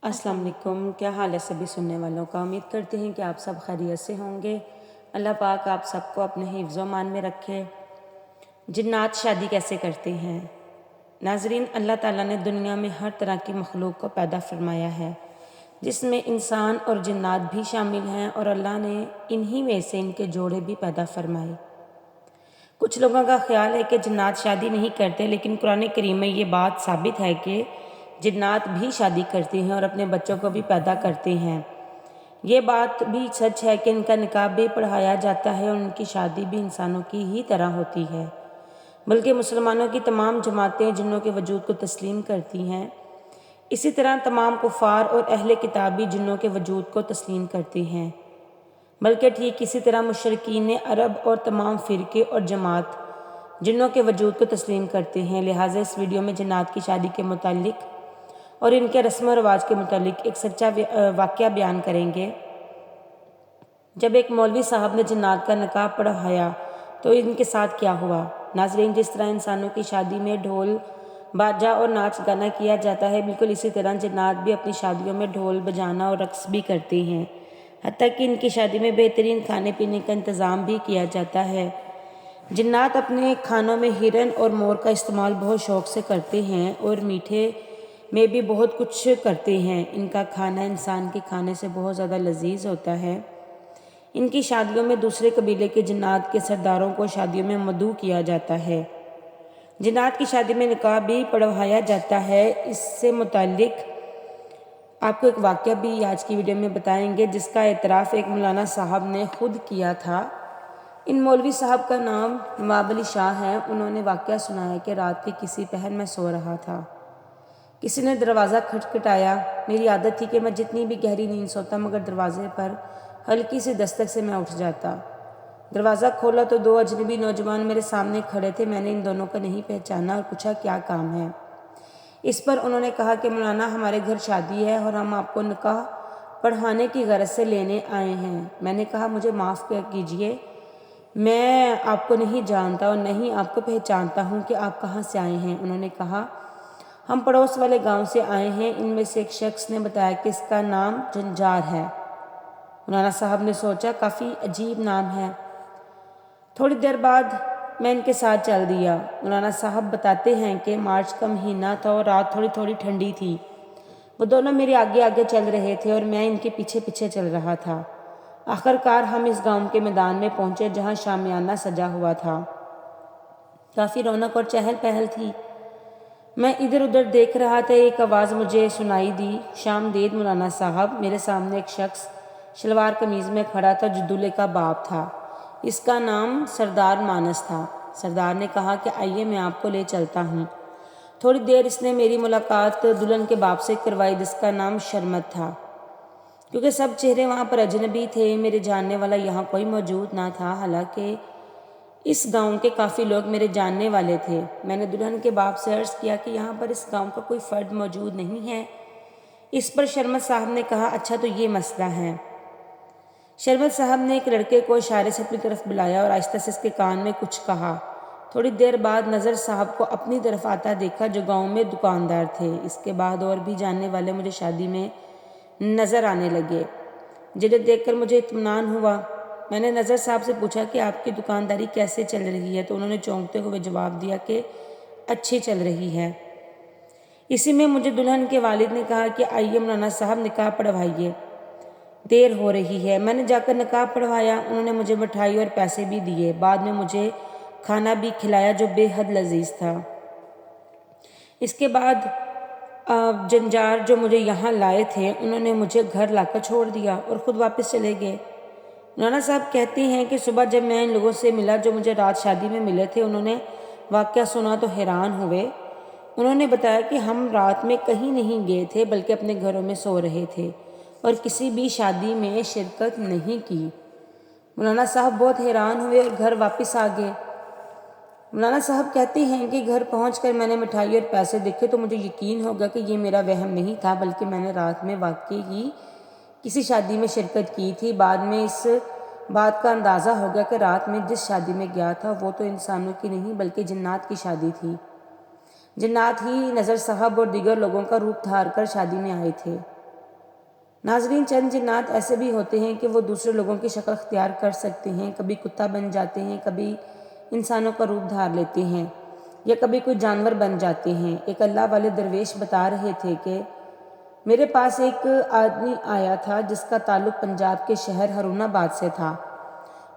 अस्सलाम वालेकुम। क्या हाल है सभी सुनने वालों का। उम्मीद करते हैं कि आप सब खैरियत से होंगे। अल्लाह पाक आप सबको अपने हिफ्ज़ व मान में रखे। जिन्नात शादी कैसे करते हैं? नाज़रीन, अल्लाह ताला ने दुनिया में हर तरह की मखलूक को पैदा फरमाया है, जिसमें इंसान और जिन्नात भी शामिल हैं, और अल्लाह ने इन्हीं में से इनके जोड़े भी पैदा फरमाए। कुछ लोगों का ख्याल है कि जिन्नात शादी नहीं करते, लेकिन कुरान करीम में ये बात साबित है कि जिन्नात भी शादी करती हैं और अपने बच्चों को भी पैदा करती हैं। ये बात भी सच है कि इनका निकाह भी पढ़ाया जाता है और उनकी शादी भी इंसानों की ही तरह होती है। बल्कि मुसलमानों की तमाम जमातें जिन्नों के वजूद को तस्लीम करती हैं, इसी तरह तमाम कुफ़ार और अहले किताब भी जिन्नों के वजूद को तस्लीम करती हैं। बल्कि ठीक इसी तरह मुशरिकीन अरब और तमाम फ़िरके और जमात जिन्नों के वजूद को तस्लीम करते हैं। लिहाजा इस वीडियो में जिन्नात की शादी के मुतालिक और इनके रस्म व रवाज के मुतालिक एक सच्चा वाक़या बयान करेंगे। जब एक मौलवी साहब ने जिन्नात का निकाह पढ़वाया तो इनके साथ क्या हुआ। नाज़रीन, जिस तरह इंसानों की शादी में ढोल बाजा और नाच गाना किया जाता है, बिल्कुल इसी तरह जिन्नात भी अपनी शादियों में ढोल बजाना और रक्स भी करती हैं। हत्ता कि इनकी शादी में बेहतरीन खाने पीने का इंतज़ाम भी किया जाता है। जिन्नात अपने खानों में हिरन और मोर का इस्तेमाल बहुत शौक़ से करते हैं और मीठे में भी बहुत कुछ करते हैं। इनका खाना इंसान के खाने से बहुत ज़्यादा लजीज होता है। इनकी शादियों में दूसरे कबीले के जिन्नात के सरदारों को शादियों में मदऊ किया जाता है। जिन्नात की शादी में निकाह भी पढ़वाया जाता है। इससे मुतालिक आपको एक वाक़या भी आज की वीडियो में बताएंगे, जिसका एतराफ़ एक मौलाना साहब ने खुद किया था। इन मौलवी साहब का नाम नवाब अली शाह है। उन्होंने वाक़या सुनाया कि रात के किसी पहर में सो रहा था, किसी ने दरवाज़ा खटखटाया। मेरी आदत थी कि मैं जितनी भी गहरी नींद सोता, मगर दरवाज़े पर हल्की सी दस्तक से मैं उठ जाता। दरवाज़ा खोला तो दो अजनबी नौजवान मेरे सामने खड़े थे। मैंने इन दोनों को नहीं पहचाना और पूछा क्या काम है। इस पर उन्होंने कहा कि मौलाना, हमारे घर शादी है और हम आपको निकाह पढ़ाने की गरज से लेने आए हैं। मैंने कहा मुझे माफ़ कीजिए, मैं आपको नहीं जानता और नहीं आपको पहचानता हूँ कि आप कहाँ से आए हैं। उन्होंने कहा हम पड़ोस वाले गांव से आए हैं। इनमें से एक शख्स ने बताया कि इसका नाम जंजार है। मौलाना साहब ने सोचा काफ़ी अजीब नाम है। थोड़ी देर बाद मैं इनके साथ चल दिया। मौलाना साहब बताते हैं कि मार्च का महीना था और रात थोड़ी थोड़ी ठंडी थी। वो दोनों मेरे आगे आगे चल रहे थे और मैं इनके पीछे पीछे चल रहा था। आखिरकार हम इस गांव के मैदान में पहुंचे, जहां शामियाना सजा हुआ था। काफ़ी रौनक और चहल पहल थी। मैं इधर उधर देख रहा था। एक आवाज़ मुझे सुनाई दी, शामदेद मौलाना साहब। मेरे सामने एक शख्स शलवार कमीज़ में खड़ा था, जो दूल्हे का बाप था। इसका नाम सरदार मानस था। सरदार ने कहा कि आइए मैं आपको ले चलता हूँ। थोड़ी देर इसने मेरी मुलाकात दुल्हन के बाप से करवाई, जिसका नाम शरमत था। क्योंकि सब चेहरे वहाँ पर अजनबी थे, मेरे जानने वाला यहाँ कोई मौजूद ना था। हालांकि इस गांव के काफ़ी लोग मेरे जानने वाले थे। मैंने दुल्हन के बाप से अर्ज़ किया कि यहाँ पर इस गांव का कोई फ़र्द मौजूद नहीं है। इस पर शरमत साहब ने कहा अच्छा तो ये मसला है। शरमत साहब ने एक लड़के को इशारे से अपनी तरफ बुलाया और आहिस्ता से इसके कान में कुछ कहा। थोड़ी देर बाद नज़र साहब को अपनी तरफ आता देखा, जो गाँव में दुकानदार थे। इसके बाद और भी जानने वाले मुझे शादी में नज़र आने लगे, जिन्हें देखकर मुझे इत्मीनान हुआ। मैंने नज़र साहब से पूछा कि आपकी दुकानदारी कैसे चल रही है, तो उन्होंने चौंकते हुए जवाब दिया कि अच्छी चल रही है। इसी में मुझे दुल्हन के वालिद ने कहा कि आइए मौलाना साहब निकाह पढ़वाइए, देर हो रही है। मैंने जाकर निकाह पढ़वाया। उन्होंने मुझे मिठाई और पैसे भी दिए। बाद में मुझे खाना भी खिलाया, जो बेहद लजीज था। इसके बाद जंजार जो मुझे यहाँ लाए थे, उन्होंने मुझे घर लाकर छोड़ दिया और ख़ुद वापस चले गए। मौलाना साहब कहती हैं कि सुबह जब मैं इन लोगों से मिला जो मुझे रात शादी में मिले थे, उन्होंने वाक़या सुना तो हैरान हुए। उन्होंने बताया कि हम रात में कहीं नहीं गए थे, बल्कि अपने घरों में सो रहे थे और किसी भी शादी में शिरकत नहीं की। मौलाना साहब बहुत हैरान हुए और घर वापस आ गए। मौलाना साहब कहते हैं कि घर पहुंचकर मैंने मिठाई और पैसे देखे तो मुझे यकीन हो गया कि ये मेरा वहम नहीं था, बल्कि मैंने रात में वाकई ही किसी शादी में शिरकत की थी। बाद में इस बात का अंदाज़ा हो गया कि रात में जिस शादी में गया था वो तो इंसानों की नहीं बल्कि जिन्नात की शादी थी। जिन्नात ही नज़र साहब और दीगर लोगों का रूप धार कर शादी में आए थे। ناظرین، چند جنات ایسے بھی ہوتے ہیں کہ وہ دوسرے لوگوں کی شکل اختیار کر سکتے ہیں، کبھی کتا بن جاتے ہیں، کبھی انسانوں کا روپ دھار لیتے ہیں، یا کبھی کوئی جانور بن جاتے ہیں۔ ایک اللہ والے درویش بتا رہے تھے کہ میرے پاس ایک آدمی آیا تھا جس کا تعلق پنجاب کے شہر ہرون آباد سے تھا۔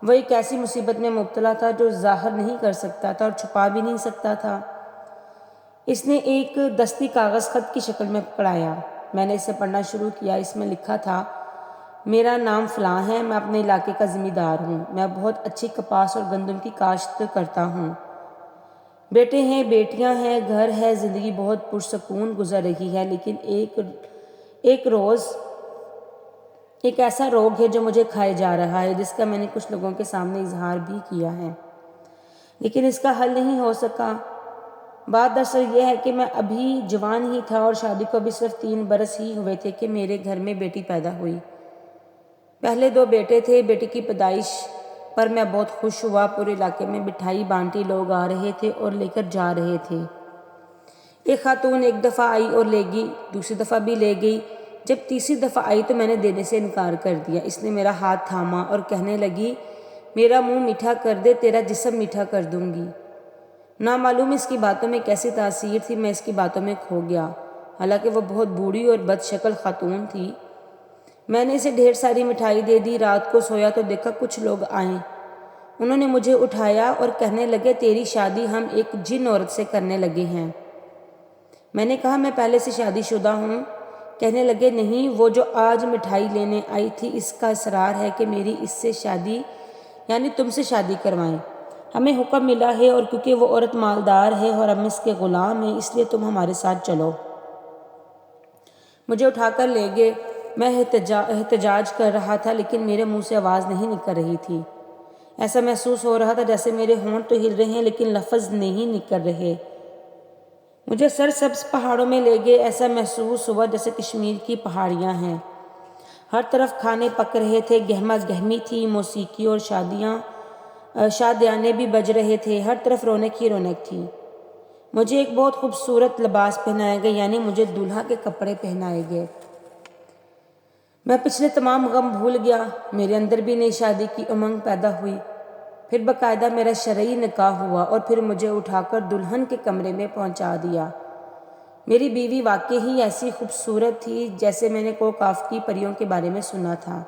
وہ ایک ایسی مصیبت میں مبتلا تھا جو ظاہر نہیں کر سکتا تھا اور چھپا بھی نہیں سکتا تھا۔ اس نے ایک دستی کاغذ خط کی شکل میں پکڑایا۔ میں نے اسے پڑھنا شروع کیا۔ اس میں لکھا تھا، میرا نام فلاں ہے، میں اپنے علاقے کا ذمہ دار ہوں، میں بہت اچھی کپاس اور گندم کی کاشت کرتا ہوں، بیٹے ہیں، بیٹیاں ہیں، گھر ہے، زندگی بہت پرسکون گزر رہی ہے، لیکن ایک روز ایک ایسا روگ ہے جو مجھے کھائے جا رہا ہے، جس کا میں نے کچھ لوگوں کے سامنے اظہار بھی کیا ہے، لیکن اس کا حل نہیں ہو سکا۔ بات دراصل یہ ہے کہ میں ابھی جوان ہی تھا اور شادی کو ابھی صرف 3 برس ہی ہوئے تھے کہ میرے گھر میں بیٹی پیدا ہوئی۔ پہلے 2 بیٹے تھے۔ بیٹی کی پیدائش پر میں بہت خوش ہوا۔ پورے علاقے میں مٹھائی بانٹی، لوگ آ رہے تھے اور لے کر جا رہے تھے۔ ایک خاتون ایک دفعہ آئی اور لے گئی، دوسری دفعہ بھی لے گئی۔ جب تیسری دفعہ آئی تو میں نے دینے سے انکار کر دیا۔ اس نے میرا ہاتھ تھاما اور کہنے لگی، میرا منہ میٹھا کر دے، تیرا جسم میٹھا کر دوں گی۔ نامعلوم اس کی باتوں میں کیسی تاثیر تھی، میں اس کی باتوں میں کھو گیا۔ حالانکہ وہ بہت بوڑھی اور بد شکل خاتون تھی۔ میں نے اسے ڈھیر ساری مٹھائی دے دی۔ رات کو سویا تو دیکھا کچھ لوگ آئے۔ انہوں نے مجھے اٹھایا اور کہنے لگے، تیری شادی ہم ایک جن عورت سے کرنے لگے ہیں۔ میں نے کہا، میں پہلے سے شادی شدہ ہوں۔ کہنے لگے، نہیں، وہ جو آج مٹھائی لینے آئی تھی، اس کا اصرار ہے کہ میری اس سے شادی، یعنی تم سے شادی کروائیں۔ ہمیں حکم ملا ہے اور کیونکہ وہ عورت مالدار ہے اور ہم اس کے غلام ہیں، اس لیے تم ہمارے ساتھ چلو۔ مجھے اٹھا کر لے گئے۔ میں احتجاج کر رہا تھا لیکن میرے منہ سے آواز نہیں نکل رہی تھی۔ ایسا محسوس ہو رہا تھا جیسے میرے ہونٹ تو ہل رہے ہیں لیکن لفظ نہیں نکل رہے۔ مجھے سرسبز پہاڑوں میں لے گئے۔ ایسا محسوس ہوا جیسے کشمیر کی پہاڑیاں ہیں۔ ہر طرف کھانے پک رہے تھے، گہما گہمی تھی، موسیقی اور شادیانے بھی بج رہے تھے، ہر طرف رونق ہی رونق تھی۔ مجھے ایک بہت خوبصورت لباس پہنایا گیا، یعنی مجھے دولہا کے کپڑے پہنائے گئے۔ میں پچھلے تمام غم بھول گیا۔ میرے اندر بھی نئی شادی کی امنگ پیدا ہوئی۔ پھر باقاعدہ میرا شرعی نکاح ہوا اور پھر مجھے اٹھا کر دلہن کے کمرے میں پہنچا دیا۔ میری بیوی واقعی ہی ایسی خوبصورت تھی جیسے میں نے کوکاف کی پریوں کے بارے میں سنا تھا۔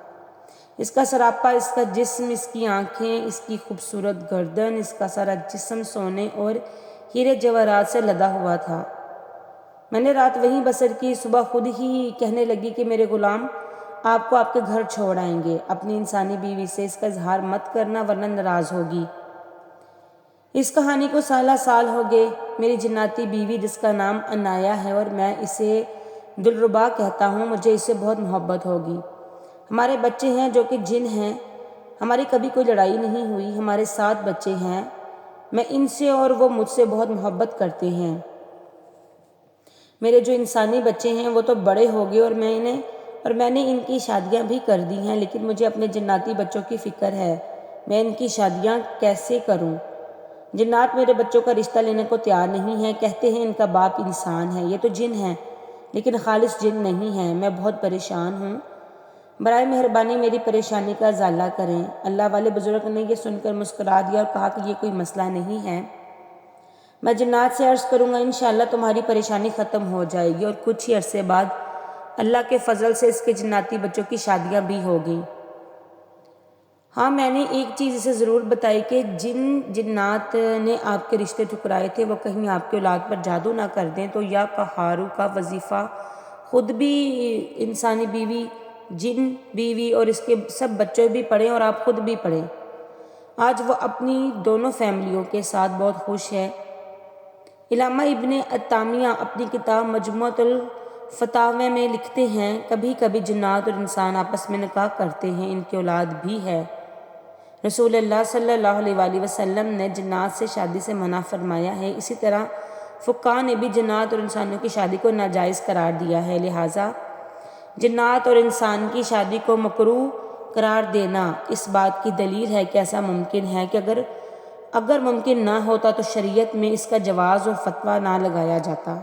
اس کا سراپا، اس کا جسم، اس کی آنکھیں، اس کی خوبصورت گردن، اس کا سارا جسم سونے اور ہیرے جواہرات سے لدا ہوا تھا۔ میں نے رات وہیں بسر کی۔ صبح خود ہی کہنے لگی کہ میرے غلام آپ کو آپ کے گھر چھوڑ آئیں گے۔ اپنی انسانی بیوی سے اس کا اظہار مت کرنا ورنہ ناراض ہوگی۔ اس کہانی کو سالہ سال ہو گئے۔ میری جناتی بیوی جس کا نام عنایا ہے اور میں اسے دلربا کہتا ہوں، مجھے اس سے بہت محبت ہوگی۔ ہمارے بچے ہیں جو کہ جن ہیں۔ ہماری کبھی کوئی لڑائی نہیں ہوئی۔ ہمارے 7 بچے ہیں۔ میں ان سے اور وہ مجھ سے بہت محبت کرتے ہیں۔ میرے جو انسانی بچے ہیں وہ تو بڑے ہو گئے اور میں نے ان کی شادیاں بھی کر دی ہیں، لیکن مجھے اپنے جناتی بچوں کی فکر ہے۔ میں ان کی شادیاں کیسے کروں؟ جنات میرے بچوں کا رشتہ لینے کو تیار نہیں ہیں، کہتے ہیں ان کا باپ انسان ہے۔ یہ تو جن ہیں لیکن خالص جن نہیں ہیں۔ میں بہت پریشان ہوں۔ برائے مہربانی میری پریشانی کا ازالہ کریں۔ اللہ والے بزرگ نے یہ سن کر مسکرا دیا اور کہا کہ یہ کوئی مسئلہ نہیں ہے۔ میں جنات سے عرض کروں گا، انشاءاللہ تمہاری پریشانی ختم ہو جائے گی، اور کچھ ہی عرصے بعد اللہ کے فضل سے اس کے جناتی بچوں کی شادیاں بھی ہوگی۔ ہاں، میں نے ایک چیز اسے ضرور بتائی کہ جن جنات نے آپ کے رشتے ٹھکرائے تھے وہ کہیں آپ کی اولاد پر جادو نہ کر دیں تو یا قہارو کا وظیفہ خود بھی انسانی بیوی، جن بیوی اور اس کے سب بچے بھی پڑھیں اور آپ خود بھی پڑھیں۔ آج وہ اپنی دونوں فیملیوں کے ساتھ بہت خوش ہے۔ علامہ ابن تیمیہ اپنی کتاب مجموعۃ الفتاوی میں لکھتے ہیں، کبھی کبھی جنات اور انسان آپس میں نکاح کرتے ہیں، ان کی اولاد بھی ہے۔ رسول اللہ صلی اللہ علیہ وآلہ وسلم نے جنات سے شادی سے منع فرمایا ہے۔ اسی طرح فقہاء نے بھی جنات اور انسانوں کی شادی کو ناجائز قرار دیا ہے، لہٰذا جنات اور انسان کی شادی کو مکروہ قرار دینا اس بات کی دلیل ہے کہ ایسا ممکن ہے کہ اگر ممکن نہ ہوتا تو شریعت میں اس کا جواز اور فتویٰ نہ لگایا جاتا۔